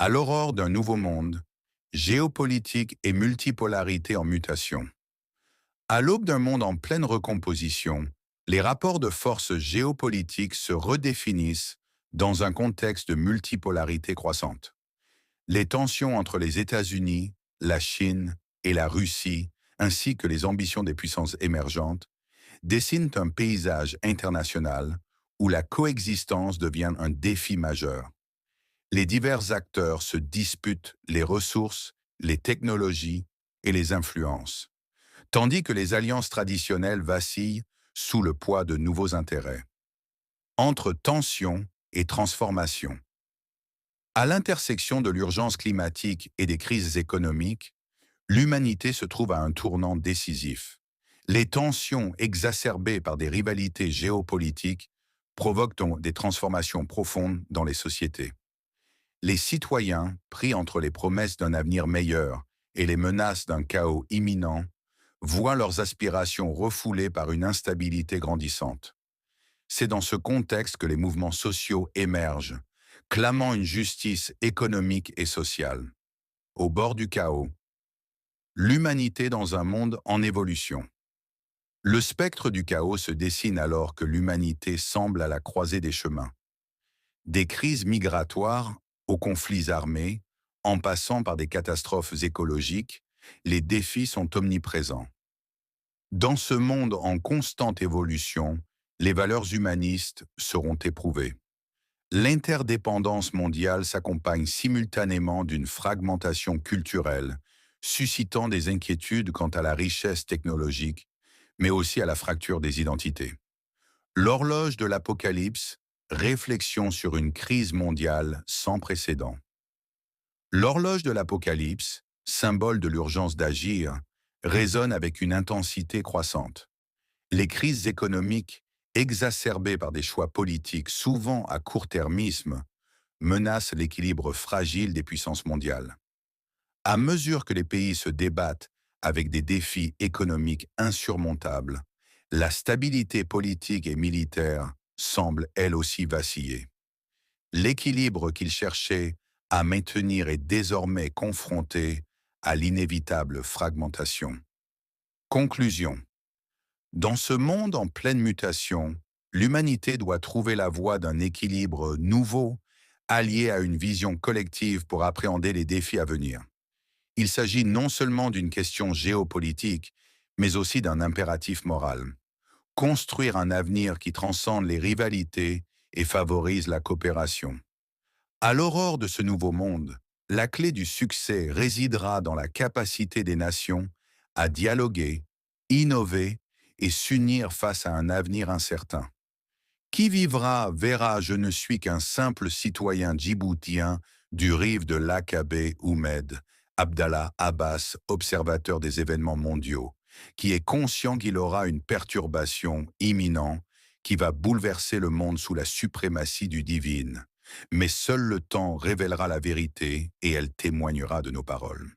À l'aurore d'un nouveau monde, géopolitique et multipolarité en mutation. À l'aube d'un monde en pleine recomposition, les rapports de force géopolitiques se redéfinissent dans un contexte de multipolarité croissante. Les tensions entre les États-Unis, la Chine et la Russie, ainsi que les ambitions des puissances émergentes, dessinent un paysage international où la coexistence devient un défi majeur. Les divers acteurs se disputent les ressources, les technologies et les influences, tandis que les alliances traditionnelles vacillent sous le poids de nouveaux intérêts. Entre tension et transformation. À l'intersection de l'urgence climatique et des crises économiques, l'humanité se trouve à un tournant décisif. Les tensions exacerbées par des rivalités géopolitiques provoquent donc des transformations profondes dans les sociétés. Les citoyens, pris entre les promesses d'un avenir meilleur et les menaces d'un chaos imminent, voient leurs aspirations refoulées par une instabilité grandissante. C'est dans ce contexte que les mouvements sociaux émergent, clamant une justice économique et sociale. Au bord du chaos, l'humanité dans un monde en évolution. Le spectre du chaos se dessine alors que l'humanité semble à la croisée des chemins. Des crises migratoires aux conflits armés, en passant par des catastrophes écologiques, les défis sont omniprésents. Dans ce monde en constante évolution, les valeurs humanistes seront éprouvées. L'interdépendance mondiale s'accompagne simultanément d'une fragmentation culturelle, suscitant des inquiétudes quant à la richesse technologique, mais aussi à la fracture des identités. L'horloge de l'Apocalypse, réflexion sur une crise mondiale sans précédent. L'horloge de l'Apocalypse, symbole de l'urgence d'agir, résonne avec une intensité croissante. Les crises économiques, exacerbées par des choix politiques souvent à court-termisme, menacent l'équilibre fragile des puissances mondiales. À mesure que les pays se débattent avec des défis économiques insurmontables, la stabilité politique et militaire semble elle aussi vaciller. L'équilibre qu'ils cherchaient à maintenir est désormais confronté à l'inévitable fragmentation. Conclusion. Dans ce monde en pleine mutation, l'humanité doit trouver la voie d'un équilibre nouveau, allié à une vision collective pour appréhender les défis à venir. Il s'agit non seulement d'une question géopolitique, mais aussi d'un impératif moral. Construire un avenir qui transcende les rivalités et favorise la coopération. À l'aurore de ce nouveau monde, la clé du succès résidera dans la capacité des nations à dialoguer, innover et s'unir face à un avenir incertain. Qui vivra verra je ne suis qu'un simple citoyen djiboutien du rive de l'Aqabé Oumed, Abdallah Abbas, observateur des événements mondiaux, qui est conscient qu'il aura une perturbation imminente qui va bouleverser le monde sous la suprématie du divine. Mais seul le temps révélera la vérité et elle témoignera de nos paroles.